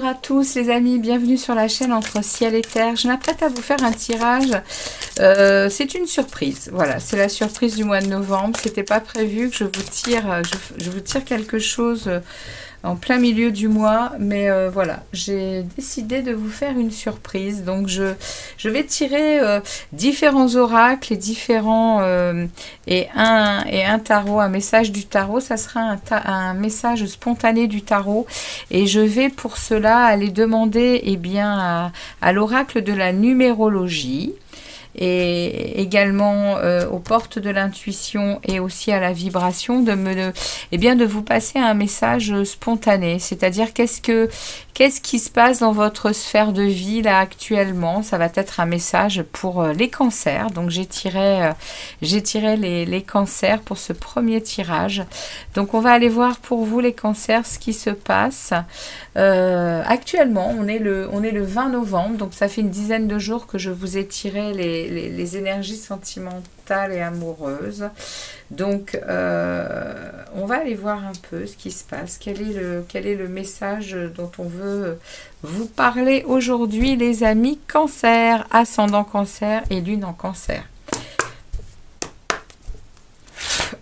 à tous les amis, bienvenue sur la chaîne Entre Ciel et Terre. Je m'apprête à vous faire un tirage, c'est une surprise, voilà, c'est la surprise du mois de novembre. C'était pas prévu que je vous tire, je vous tire quelque chose en plein milieu du mois, mais voilà, j'ai décidé de vous faire une surprise. Donc je vais tirer différents oracles et différents et un tarot, un message du tarot. Ça sera un message spontané du tarot, et je vais pour cela aller demander bien à l'oracle de la numérologie, et également aux portes de l'intuition et aussi à la vibration de vous passer un message spontané, c'est-à-dire qu'est-ce qui se passe dans votre sphère de vie là actuellement. Ça va être un message pour les cancers. Donc j'ai tiré les cancers pour ce premier tirage. Donc on va aller voir pour vous les cancers ce qui se passe. Actuellement on est le 20 novembre, donc ça fait une dizaine de jours que je vous ai tiré les énergies sentimentales et amoureuses. Donc on va aller voir un peu ce qui se passe, quel est le message dont on veut vous parler aujourd'hui les amis. Cancer, ascendant cancer et lune en cancer.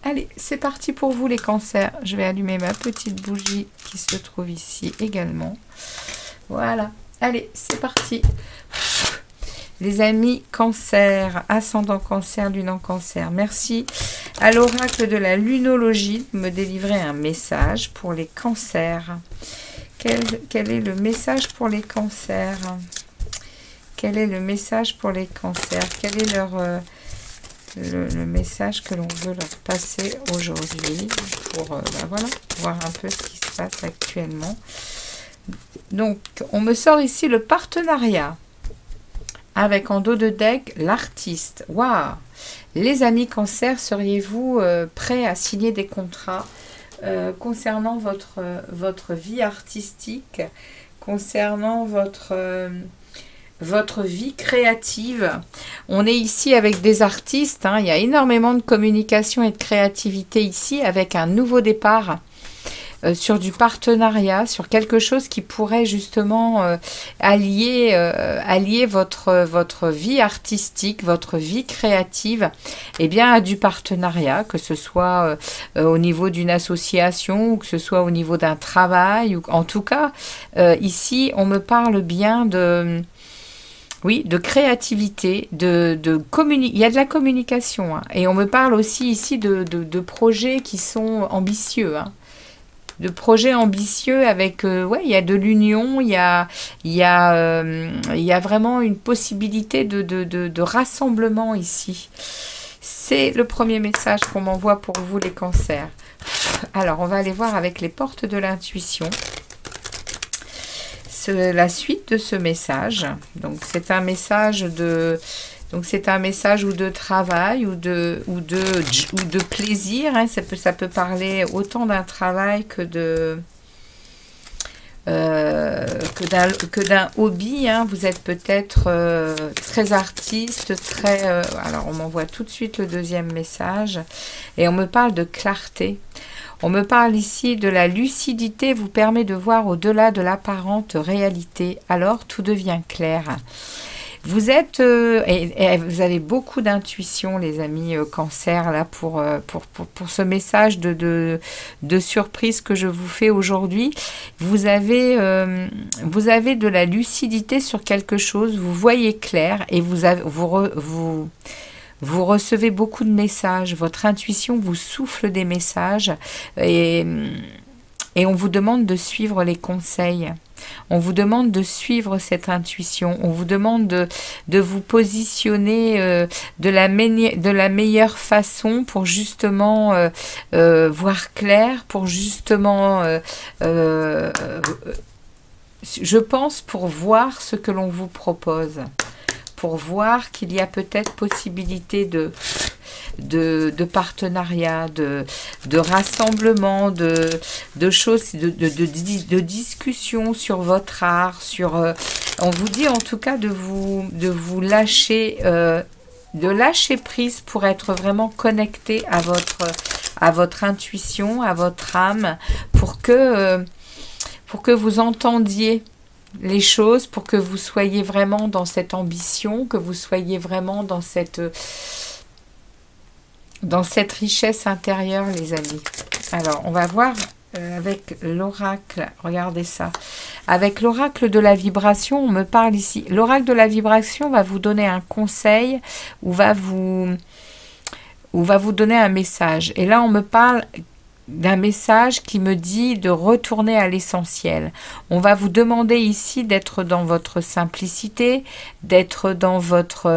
Allez, c'est parti pour vous les cancers. Je vais allumer ma petite bougie qui se trouve ici également. Voilà, allez, c'est parti. Les amis cancer, ascendant cancer, lune en cancer. Merci à l'oracle de la lunologie de me délivrer un message pour les cancers. Quel est le message pour les cancers? Quel est le message pour les cancers? Quel est le message que l'on veut leur passer aujourd'hui pour voilà, voir un peu ce qui se passe actuellement. Donc, on me sort ici le partenariat. Avec en dos de deck, l'artiste. Waouh! Les amis cancer, seriez-vous prêts à signer des contrats concernant votre vie artistique, concernant votre vie créative? On est ici avec des artistes, hein. Il y a énormément de communication et de créativité ici, avec un nouveau départ. Sur du partenariat, sur quelque chose qui pourrait justement allier votre vie artistique, votre vie créative, et bien à du partenariat, que ce soit au niveau d'une association, ou que ce soit au niveau d'un travail, ou en tout cas, ici, on me parle bien de... Oui, de créativité, il y a de la communication, hein, et on me parle aussi ici de projets qui sont ambitieux, hein. De projets ambitieux avec, ouais, il y a de l'union, il y a vraiment une possibilité de rassemblement ici. C'est le premier message qu'on m'envoie pour vous les cancers. Alors, on va aller voir avec les portes de l'intuition la suite de ce message. Donc, c'est un message de... Donc c'est un message ou de travail ou de plaisir, hein. Ça peut parler autant d'un travail que d'un hobby, hein. Vous êtes peut-être très artiste, très... alors on m'envoie tout de suite le deuxième message et on me parle de clarté. On me parle ici de la lucidité vous permet de voir au-delà de l'apparente réalité, alors tout devient clair. Vous êtes, et vous avez beaucoup d'intuition, les amis cancer, là, pour ce message de surprise que je vous fais aujourd'hui. Vous avez de la lucidité sur quelque chose, vous voyez clair, et vous recevez beaucoup de messages. Votre intuition vous souffle des messages, et on vous demande de suivre les conseils. On vous demande de suivre cette intuition. On vous demande de vous positionner de la meilleure façon pour justement voir clair, pour justement, je pense, pour voir ce que l'on vous propose. Pour voir qu'il y a peut-être possibilité de partenariat, de rassemblement, de choses, de discussion sur votre art, sur on vous dit en tout cas de vous lâcher, de lâcher prise pour être vraiment connecté à votre intuition, à votre âme, pour que vous entendiez les choses pour que vous soyez vraiment dans cette ambition, que vous soyez vraiment dans cette richesse intérieure, les amis. Alors, on va voir avec l'oracle, regardez ça. Avec l'oracle de la vibration, on me parle ici. L'oracle de la vibration va vous donner un conseil ou va vous donner un message. Et là, on me parle d'un message qui me dit de retourner à l'essentiel. On va vous demander ici d'être dans votre simplicité, d'être dans votre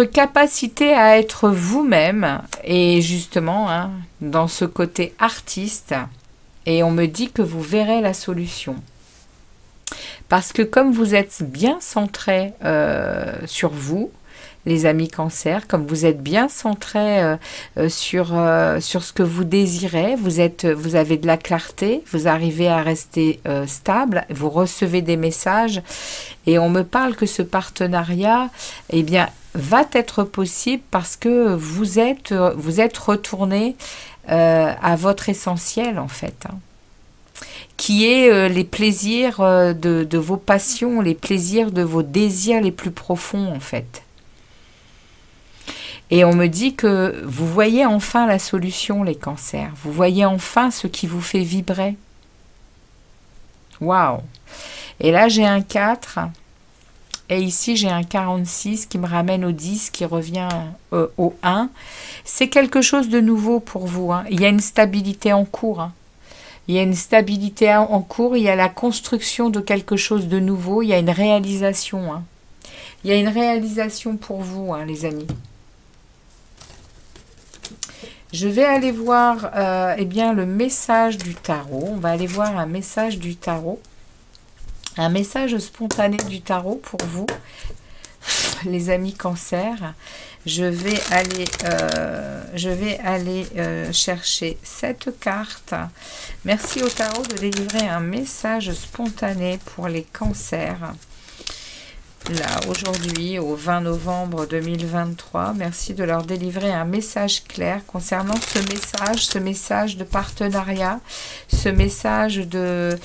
capacité à être vous-même, et justement, hein, dans ce côté artiste, et on me dit que vous verrez la solution. Parce que comme vous êtes bien centré sur vous, les amis cancer, comme vous êtes bien centré sur ce que vous désirez, vous avez de la clarté, vous arrivez à rester stable, vous recevez des messages, et on me parle que ce partenariat, eh bien, va être possible parce que vous êtes retourné à votre essentiel, en fait, hein, qui est les plaisirs de vos passions, les plaisirs de vos désirs les plus profonds, en fait. Et on me dit que vous voyez enfin la solution, les cancers. Vous voyez enfin ce qui vous fait vibrer. Waouh! Et là, j'ai un 4. Et ici, j'ai un 46 qui me ramène au 10, qui revient au 1. C'est quelque chose de nouveau pour vous, hein. Il y a une stabilité en cours, hein. Il y a une stabilité en cours. Il y a la construction de quelque chose de nouveau. Il y a une réalisation, hein. Il y a une réalisation pour vous, hein, les amis. Je vais aller voir eh bien, le message du tarot. On va aller voir un message du tarot. Un message spontané du tarot pour vous, les amis cancer. Je vais aller chercher cette carte. Merci au tarot de délivrer un message spontané pour les cancers. Là, aujourd'hui, au 20 novembre 2023, merci de leur délivrer un message clair concernant ce message de partenariat, ce message de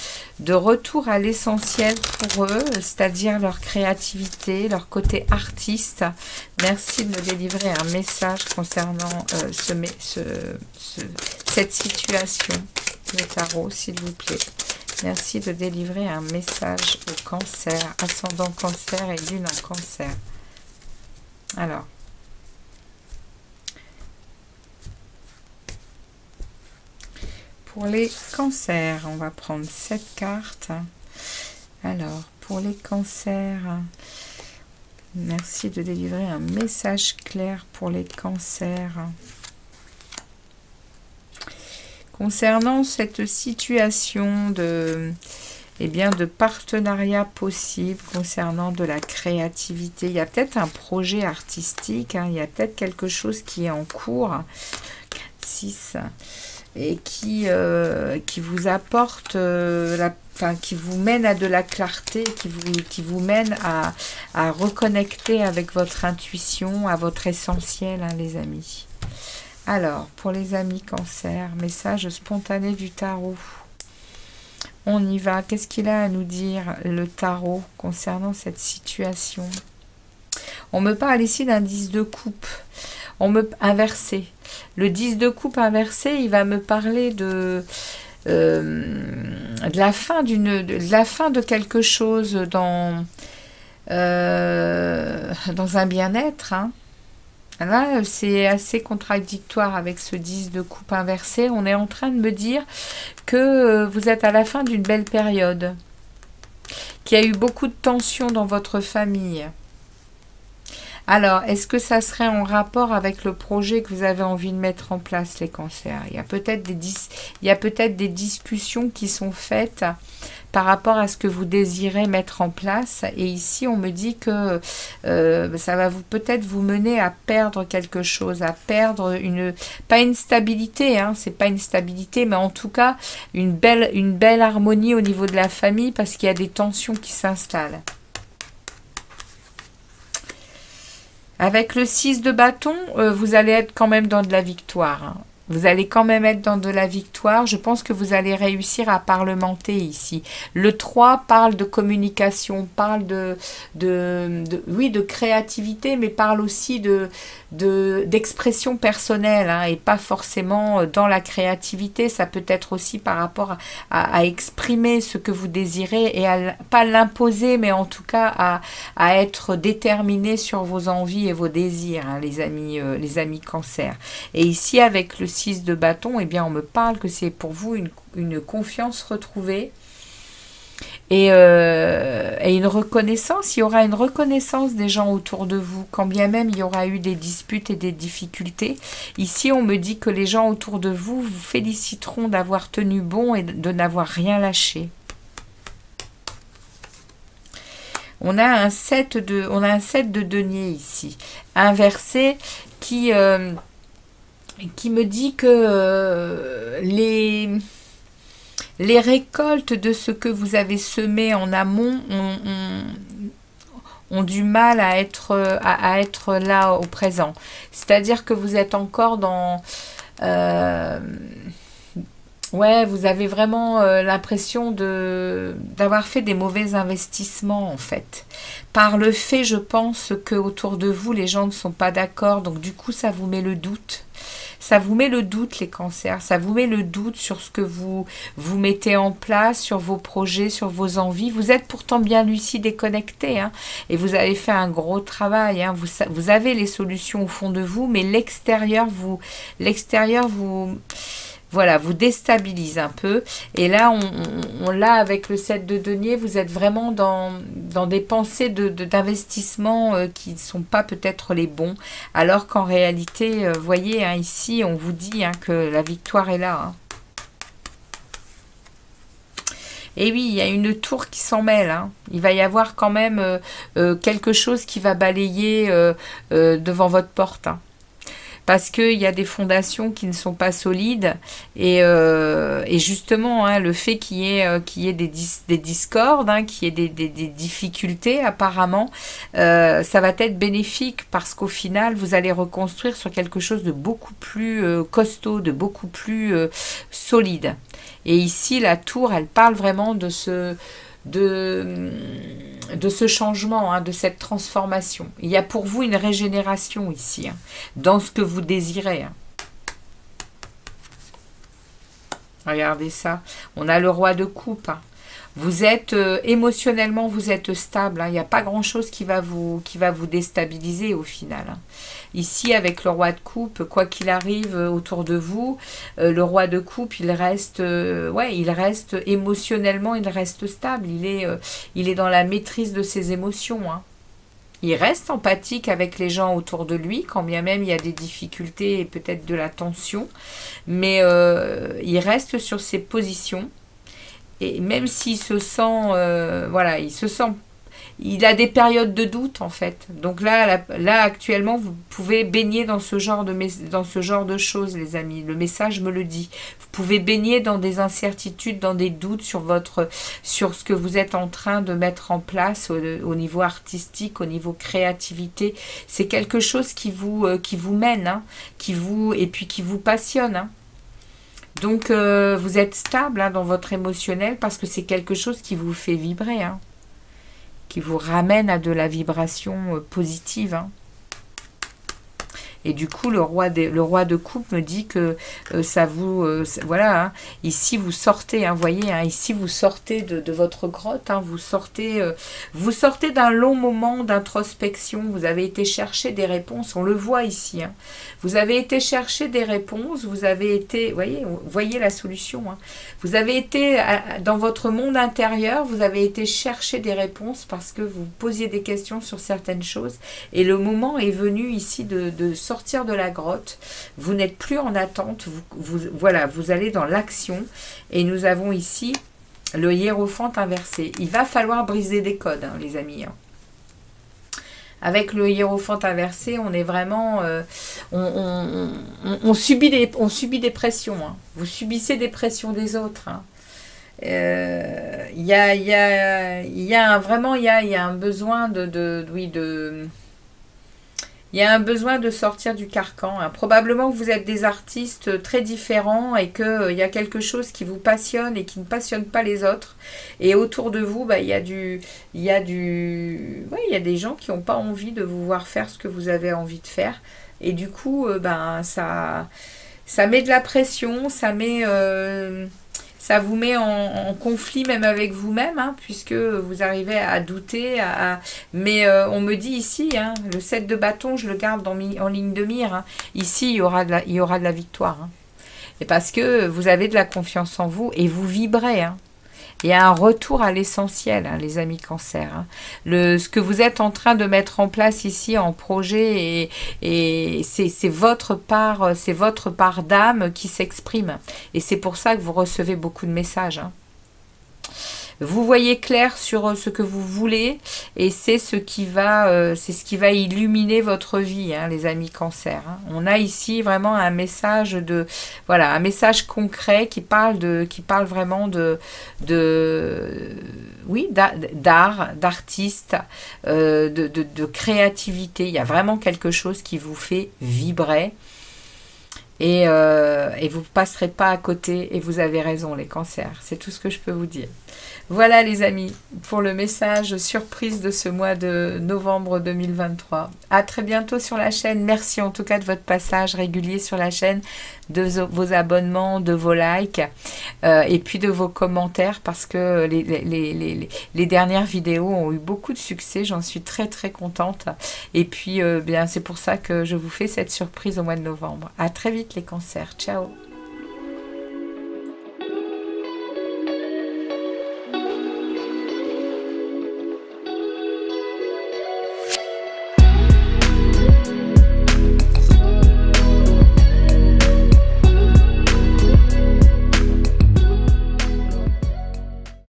retour à l'essentiel pour eux, c'est-à-dire leur créativité, leur côté artiste. Merci de me délivrer un message concernant cette situation, le tarot, s'il vous plaît. Merci de délivrer un message au cancer, ascendant cancer et lune en cancer. Alors, pour les cancers, on va prendre cette carte. Alors, pour les cancers, merci de délivrer un message clair pour les cancers. Concernant cette situation de partenariat possible, concernant de la créativité, il y a peut-être un projet artistique, hein, il y a peut-être quelque chose qui est en cours, 6, et qui vous apporte, qui vous mène à de la clarté, qui vous mène à reconnecter avec votre intuition, à votre essentiel, hein, les amis. Alors, pour les amis cancer, message spontané du tarot. On y va. Qu'est-ce qu'il a à nous dire, le tarot, concernant cette situation? On me parle ici d'un 10 de coupe. Inversé. Le 10 de coupe inversé, il va me parler de la fin de quelque chose dans un bien-être, hein. Là, c'est assez contradictoire avec ce 10 de coupe inversé. On est en train de me dire que vous êtes à la fin d'une belle période, qu'il y a eu beaucoup de tensions dans votre famille. Alors, est-ce que ça serait en rapport avec le projet que vous avez envie de mettre en place, les cancers? Il y a peut-être des discussions qui sont faites par rapport à ce que vous désirez mettre en place. Et ici, on me dit que ça va peut-être vous mener à perdre quelque chose, à perdre pas une stabilité, hein, c'est pas une stabilité, mais en tout cas, une belle harmonie au niveau de la famille, parce qu'il y a des tensions qui s'installent. Avec le 6 de bâton, vous allez être quand même dans de la victoire, hein. Vous allez quand même être dans de la victoire. Je pense que vous allez réussir à parlementer ici. Le 3 parle de communication, parle oui, de créativité, mais parle aussi d'expression personnelle, hein, et pas forcément dans la créativité. Ça peut être aussi par rapport à exprimer ce que vous désirez et pas l'imposer, mais en tout cas à être déterminé sur vos envies et vos désirs, hein, les amis cancer. Et ici, avec le 6 de bâton, eh bien, on me parle que c'est pour vous une confiance retrouvée et une reconnaissance. Il y aura une reconnaissance des gens autour de vous, quand bien même il y aura eu des disputes et des difficultés. Ici, on me dit que les gens autour de vous vous féliciteront d'avoir tenu bon et de n'avoir rien lâché. On a un 7 de denier ici, inversé, qui me dit que les récoltes de ce que vous avez semé en amont ont du mal à être là au présent. C'est-à-dire que vous êtes encore dans... ouais, vous avez vraiment l'impression d'avoir fait des mauvais investissements, en fait. Par le fait, je pense, que autour de vous, les gens ne sont pas d'accord. Donc, du coup, ça vous met le doute. Ça vous met le doute, les cancers. Ça vous met le doute sur ce que vous mettez en place, sur vos projets, sur vos envies. Vous êtes pourtant bien lucide et connecté, hein, et vous avez fait un gros travail, hein. Vous avez les solutions au fond de vous, mais l'extérieur vous voilà, vous déstabilise un peu. Et là, on l'a avec le 7 de denier, vous êtes vraiment dans des pensées d'investissement qui ne sont pas peut-être les bons. Alors qu'en réalité, voyez, hein, ici, on vous dit, hein, que la victoire est là. Hein. Et oui, il y a une tour qui s'en mêle. Hein. Il va y avoir quand même quelque chose qui va balayer devant votre porte. Hein. Parce qu'il y a des fondations qui ne sont pas solides et justement, hein, le fait qu'il y ait des discordes, hein, qu'il y ait des difficultés apparemment, ça va être bénéfique parce qu'au final, vous allez reconstruire sur quelque chose de beaucoup plus costaud, de beaucoup plus solide. Et ici, la tour, elle parle vraiment de ce changement, hein, de cette transformation. Il y a pour vous une régénération ici, hein, dans ce que vous désirez. Hein. Regardez ça. On a le roi de coupe. Hein. Vous êtes émotionnellement, vous êtes stable. Hein. Il n'y a pas grand-chose qui va vous déstabiliser au final. Hein. Ici, avec le roi de coupe, quoi qu'il arrive autour de vous, le roi de coupe, il reste émotionnellement, il reste stable. Il est dans la maîtrise de ses émotions. Hein. Il reste empathique avec les gens autour de lui, quand bien même il y a des difficultés et peut-être de la tension. Mais il reste sur ses positions. Et même s'il se sent, voilà, il a des périodes de doute en fait. Donc là actuellement, vous pouvez baigner dans ce genre de choses, les amis. Le message me le dit. Vous pouvez baigner dans des incertitudes, dans des doutes sur ce que vous êtes en train de mettre en place au niveau artistique, au niveau créativité. C'est quelque chose qui vous mène, hein, et puis qui vous passionne. Hein. Donc, vous êtes stable, hein, dans votre émotionnel parce que c'est quelque chose qui vous fait vibrer, hein, qui vous ramène à de la vibration positive. Hein. Et du coup, le roi de coupe me dit que ça vous... voilà, hein, ici vous sortez, hein, voyez, hein, ici vous sortez de votre grotte, hein, vous sortez d'un long moment d'introspection, vous avez été chercher des réponses, on le voit ici. Hein, vous avez été chercher des réponses, vous avez été... Voyez la solution. Hein, vous avez été dans votre monde intérieur, vous avez été chercher des réponses parce que vous posiez des questions sur certaines choses. Et le moment est venu ici de sortir de la grotte. Vous n'êtes plus en attente. Voilà, vous allez dans l'action. Et nous avons ici le hiérophante inversé. Il va falloir briser des codes, hein, les amis. Hein. Avec le hiérophante inversé, on est vraiment... on subit des pressions. Hein. Vous subissez des pressions des autres. Hein. Il y a un besoin Il y a un besoin de sortir du carcan, hein. Probablement que vous êtes des artistes très différents et qu'il y a quelque chose qui vous passionne et qui ne passionne pas les autres. Et autour de vous, bah, ouais, il y a des gens qui n'ont pas envie de vous voir faire ce que vous avez envie de faire. Et du coup, ben, ça met de la pression, ça vous met en conflit même avec vous-même, hein, puisque vous arrivez à douter. Mais on me dit ici, hein, le 7 de bâton, je le garde en ligne de mire. Hein. Ici, il y aura de la victoire. Hein. Et parce que vous avez de la confiance en vous et vous vibrez. Hein. Il y a un retour à l'essentiel, hein, les amis cancer. Hein. Ce que vous êtes en train de mettre en place ici en projet, et c'est votre part d'âme qui s'exprime. Et c'est pour ça que vous recevez beaucoup de messages. Hein. Vous voyez clair sur ce que vous voulez et c'est ce qui va illuminer votre vie, hein, les amis cancer. Hein. On a ici vraiment un message voilà, un message concret qui parle vraiment oui, d'art, d'artiste, de créativité. Il y a vraiment quelque chose qui vous fait vibrer. Et vous ne passerez pas à côté, et vous avez raison les cancers, c'est tout ce que je peux vous dire. Voilà les amis, pour le message surprise de ce mois de novembre 2023. À très bientôt sur la chaîne, merci en tout cas de votre passage régulier sur la chaîne, de vos abonnements, de vos likes, et puis de vos commentaires, parce que les dernières vidéos ont eu beaucoup de succès, j'en suis très très contente. Et puis bien c'est pour ça que je vous fais cette surprise au mois de novembre. À très vite les cancers, ciao.